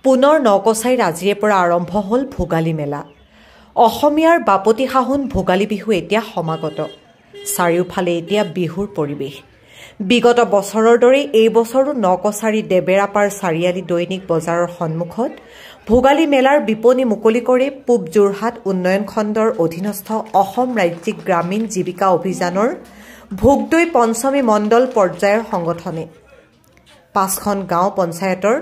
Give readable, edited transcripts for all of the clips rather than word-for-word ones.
পুনৰ নকছাৰীত আজিৰে পৰা আৰম্ভ হ'ল ভোগালী মেলা। অসমীয়াৰ বাপতি সাহোন ভোগালী বিহু এতিয়া সমাগত। চাৰিওফালে এতিয়া বিহুৰ পৰিৱেশ। বিগত বছৰৰ দৰে এই বছৰো নকছাৰী দেবেৰাপাৰ চাৰিআলি দৈনিক বজাৰৰ সন্মুখত ভোগালী মেলাৰ বিপণী মুকলি কৰে পূব যোৰহাট উন্নয়ন খণ্ডৰ অধীনস্থ অসম ৰাজ্যিক গ্ৰামীণ জীৱিকা অভিযানৰ ভোগদৈ পঞ্চমী মণ্ডল পৰ্যায়ৰ সংগঠনে। 5খন গাঁও পঞ্চায়তৰ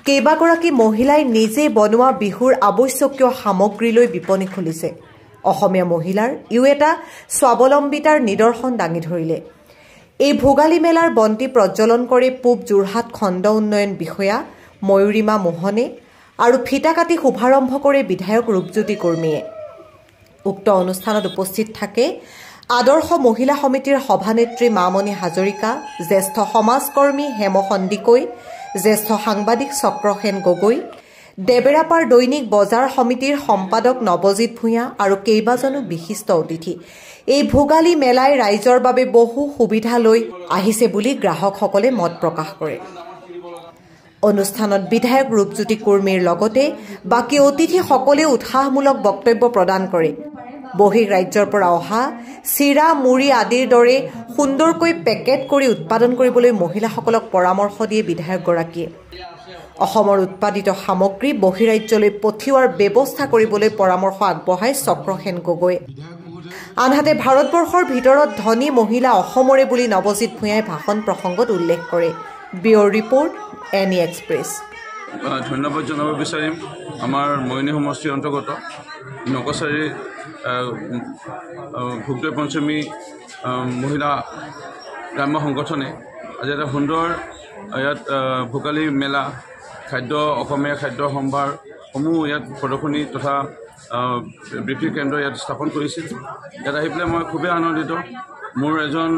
কেইবাগৰাকী মহিলাই নিজে বনোৱা বিহুৰ আৱশ্যকীয় সামগ্ৰীলৈ বিপণী খুলিছে। অসমীয়া মহিলাৰ ইও এটা স্বাৱলম্বিতাৰ নিদৰ্শন দাঙি ধৰিলে। এই ভোগালী মেলাৰ বন্তি প্ৰজ্বলন কৰে পূব যোৰহাট খণ্ড উন্নয়ন বিষয়া ময়ূৰীমা মোহনে আৰু ফিটা কাটি শুভাৰম্ভ কৰে বিধায়ক ৰূপজ্যোতি কুৰ্মীয়ে। উক্ত অনুষ্ঠানত উপস্থিত থাকে আদৰ্শ মহিলা সমিতিৰ সভানেত্ৰী মামণি হাজৰিকা, জ্যেষ্ঠ সমাজকৰ্মী হেম সন্দিকৈ, জ্যেষ্ঠ সাংবাদিক চক্ৰসেন গগৈ, দেবেৰাপাৰ দৈনিক বজাৰ সমিতিৰ সম্পাদক নৱজিৎ ভূঞা আৰু কেইবাজনো বিশিষ্ট অতিথি। এই ভোগালী মেলাই ৰাইজৰ বাবে বহু সুবিধা লৈ আহিছে বুলি গ্ৰাহকসকলে মত প্ৰকাশ কৰে। অনুষ্ঠানত বিধায়ক ৰূপজ্যোতি কুৰ্মীৰ লগতে বাকী অতিথিসকলেও উৎসাহমূলক বক্তব্য প্ৰদান কৰে। বহিঃ ৰাজ্যৰ পৰা অহা চিৰা, মুড়ি আদিৰ দৰে সুন্দৰকৈ পেকেট কৰি উৎপাদন কৰিবলৈ মহিলাসকলক পৰামৰ্শ দিয়ে বিধায়কগৰাকীয়ে। অসমৰ উৎপাদিত সামগ্ৰী বহিঃৰাজ্যলৈ পঠিওৱাৰ ব্যৱস্থা কৰিবলৈ পৰামৰ্শ আগবঢ়ায় চক্ৰসেন গগৈয়ে। আনহাতে ভাৰতবৰ্ষৰ ভিতৰত ধনী মহিলা অসমৰে বুলি নৱজিৎ ভূঞাই ভাষণ প্ৰসংগত উল্লেখ কৰে। Bureau report any express. ধন্যবাদ জনাব বিচাৰিম আমাৰ মইনী সমষ্টিৰ অন্তৰ্গত নকছাৰী ভোগদৈ পঞ্চমী মহিলা গ্ৰাম্য সংগঠনে আজি এটা সুন্দৰ ইয়াত ভোগালী মেলা অসমীয়া খাদ্য সম্ভাৰসমূহ ইয়াত প্ৰদৰ্শনী তথা বিক্ৰী কেন্দ্ৰ ইয়াত স্থাপন কৰিছিল। ইয়াত আহি পেলাই মই খুবেই আনন্দিত। মোৰ এজন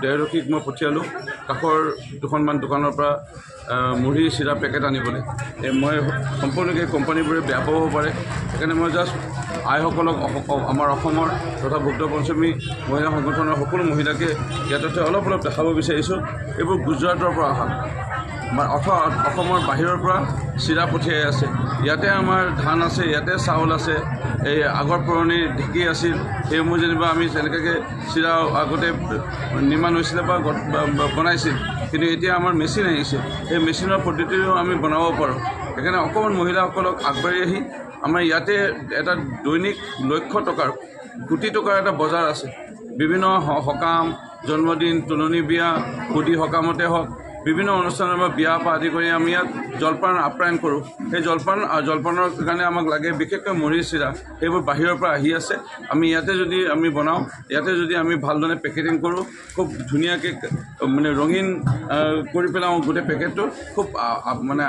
দেহৰক্ষীক মই পঠিয়ালোঁ কাষৰ দুখনমান দোকানৰ পৰা মুড়ি চিৰা পেকেট আনিবলৈ। মই সম্পূৰ্ণকৈ কোম্পানীবোৰে বেয়া পাব পাৰে, সেইকাৰণে মই জাষ্ট আইসকলক আমাৰ অসমৰ তথা ভোগদৈ পঞ্চমী মহিলা সংগঠনৰ সকলো মহিলাকে ইয়াতে অলপ দেখাব বিচাৰিছোঁ। এইবোৰ গুজৰাটৰ পৰা অহা অথবা অসমৰ বাহিৰৰ পৰা চিৰা পঠিয়াই আছে। ইয়াতে আমাৰ ধান আছে, ইয়াতে চাউল আছে, এই আগৰ পুৰণি ঢেঁকী আছিল, সেইসমূহ যেনিবা আমি তেনেকৈ চিৰা আগতে নিৰ্মাণ হৈছিলে বা বনাইছিল, কিন্তু এতিয়া আমাৰ মেচিন আহিছে, সেই মেচিনৰ পদ্ধতিৰেও আমি বনাব পাৰোঁ। সেইকাৰণে অকণমান মহিলাসকলক আগবাঢ়ি আহি আমাৰ ইয়াতে এটা দৈনিক কোটি টকাৰ এটা বজাৰ আছে। বিভিন্ন সকাম, জন্মদিন, তুলনি বিয়া, সুদি সকামতে হওক, বিভিন্ন অনুষ্ঠানৰ পৰা বিয়া পৰা আদি কৰি আমি ইয়াত জলপান আপ্যায়ন কৰোঁ। সেই জলপানৰ কাৰণে আমাক লাগে বিশেষকৈ মুড়ি চিৰা, সেইবোৰ বাহিৰৰ পৰা আহি আছে। আমি ইয়াতে যদি আমি বনাওঁ, ইয়াতে যদি আমি ভালদৰে পেকেটিং কৰোঁ, খুব ধুনীয়াকৈ মানে ৰঙীন কৰি পেলাওঁ গোটেই পেকেটটো, খুব মানে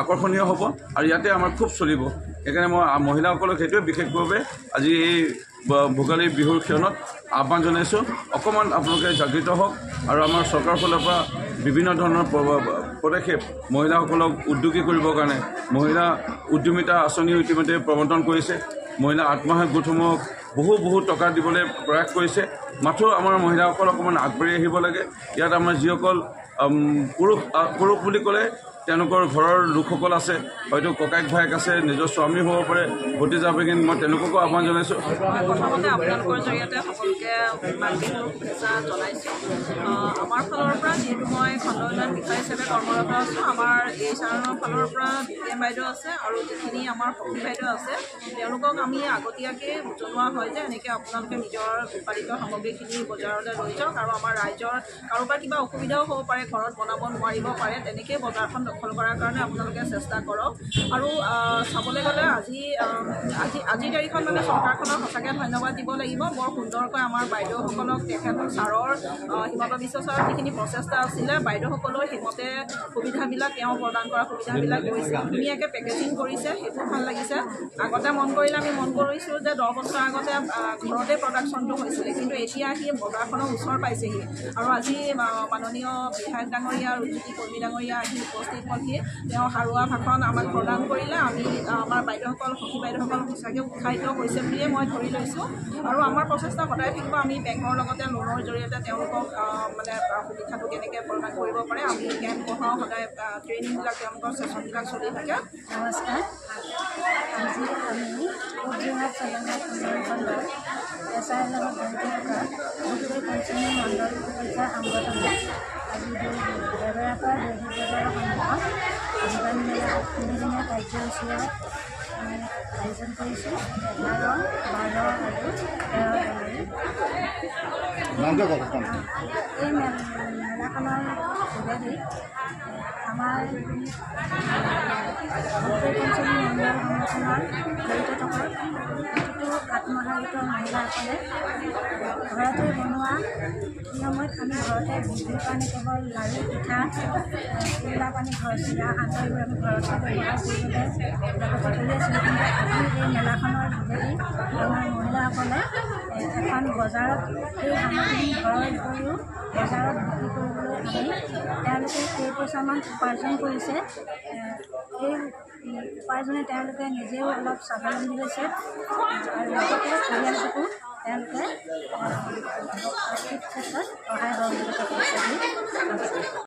আকৰ্ষণীয় হ'ব আৰু ইয়াতে আমাৰ খুব চলিব। সেইকাৰণে মই মহিলাসকলক সেইটোৱে বিশেষভাৱে আজি এই ভোগালী বিহুৰ ক্ষণত আহ্বান জনাইছোঁ। অকণমান আপোনালোকে জাগৃত হওক আৰু আমাৰ চৰকাৰৰ ফালৰ পৰা বিভিন্ন ধৰণৰ পদক্ষেপ মহিলাসকলক উদ্যোগী কৰিবৰ কাৰণে মহিলা উদ্যমিতা আঁচনি ইতিমধ্যে প্ৰৱৰ্তন কৰিছে। মহিলা আত্মসহায়ক গোটসমূহক বহু টকা দিবলৈ প্ৰয়াস কৰিছে। মাথো আমাৰ মহিলাসকল অকণমান আগবাঢ়ি আহিব লাগে। ইয়াত আমাৰ যিসকল পুৰুষ বুলি ক'লে তেওঁলোকৰ ঘৰৰ লোকসকল আছে, হয়তো ককায়েক ভায়েক আছে, নিজৰ স্বামী হ'ব পাৰে, ভতিজা ভগিনী, মই তেওঁলোককো আহ্বান জনাইছোঁ। প্ৰথমতে আপোনালোকৰ জৰিয়তে সকলোকে মাঘ বিহুৰ শুভেচ্ছা জনাইছোঁ। আমাৰ ফালৰ পৰা যিহেতু মই খণ্ড উন্নয়ন বিষয়া হিচাপে কৰ্মৰত আছোঁ, আমাৰ এই চাৰণৰ ফালৰ পৰা DPM বাইদেউ আছে আৰু যিখিনি আমাৰ সখী বাইদেউ আছে, তেওঁলোকক আমি আগতীয়াকৈ জনোৱা হয় যে এনেকৈ আপোনালোকে নিজৰ উৎপাদিত সামগ্ৰীখিনি বজাৰলৈ লৈ যাওক আৰু আমাৰ ৰাইজৰ কাৰোবাৰ কিবা অসুবিধাও হ'ব পাৰে, ঘৰত বনাব নোৱাৰিব পাৰে, তেনেকৈ বজাৰখন দখল কৰাৰ কাৰণে আপোনালোকে চেষ্টা কৰক। আৰু চাবলৈ গ'লে আজিৰ তাৰিখত মানে চৰকাৰখনক সঁচাকৈ ধন্যবাদ দিব লাগিব। বৰ সুন্দৰকৈ আমাৰ বাইদেউসকলক তেখেত ছাৰৰ হিমন্ত বিশ্ব ছাৰৰ যিখিনি প্ৰচেষ্টা আছিলে, বাইদেউসকলৰ সেইমতে সুবিধাবিলাক তেওঁ প্ৰদান কৰা সুবিধাবিলাক কৰিছে, ধুনীয়াকৈ পেকেজিং কৰিছে, সেইটো ভাল লাগিছে। আগতে মন কৰিছোঁ যে 10 বছৰ আগতে ঘৰতে প্ৰডাকশ্যনটো হৈছিলে, কিন্তু এতিয়া আহি বজাৰখনৰ ওচৰ পাইছেহি আৰু আজি মাননীয় বিধায়ক ডাঙৰীয়া ৰূপজ্যোতি কুৰ্মী ডাঙৰীয়া আহি উপস্থিত ৰাজীৱ তেওঁ সাৰুৱা ভাষণ আমাক প্ৰদান কৰিলে। আমি আমাৰ বাইদেউসকল সখী বাইদেউসকল সঁচাকৈ উৎসাহিত হৈছে বুলিয়ে মই ধৰি লৈছোঁ। আৰু আমাৰ প্ৰচেষ্টা সদায় থাকিব আমি বেংকৰ লগতে লোনৰ জৰিয়তে তেওঁলোকক মানে সুবিধাটো কেনেকৈ প্ৰদান কৰিব পাৰে আমি কেম্প বহাওঁ, সদায় ট্ৰেইনিংবিলাক তেওঁলোকৰ ছেশ্যনবিলাক চলি থাকে। নমস্কাৰ, আজি আমি যোৰহাট চেলেঞ্জাৰ খণ্ডৰ এছআইৰ লগত জড়িত থকা গোটেই পঞ্চমী মণ্ডল পৰীক্ষা সংগঠনে আজি দেৱৰাপাৰ বজাৰৰ সন্মুখত ভোগালী মেলা তিনিদিনীয়া কাৰ্যসূচীৰে আয়োজন কৰিছোঁ। 11, 12 আৰু 13 এই মেলাখনৰ যোগেদি আমাৰ গোটেই পঞ্চমী মণ্ডল সংগঠনৰ জড়িত থকা প্ৰতিটো আত্মসহায়িত মহিলাসকলে ঘৰতে বনোৱা এই সময়ত আমি ঘৰতে বিহুৰ কাৰণে কেৱল লাড়ু পিঠা এইবিলাক আমি ঘৰ চিৰা সান্দহবোৰ আমি ঘৰতে ব্যৱহাৰ কৰিবলৈ লগতে কৰি আছিলোঁ। কিন্তু আজি এই মেলাখনৰ যোগেদি আমাৰ মহিলাসকলে এখন বজাৰত সেই সামগ্ৰী ঘৰত গৈও বজাৰত বিক্ৰী কৰিবলৈ আনি তেওঁলোকে কেইপইচামান উপাৰ্জন কৰিছে। এই উপাৰ্জনে তেওঁলোকে নিজেও অলপ স্বাৱলম্বী হৈছে আৰু লগতে পৰিয়ালটোকো তেওঁলোকে আৰ্থিক ক্ষেত্ৰত সহায় সহযোগিতা কৰিছে।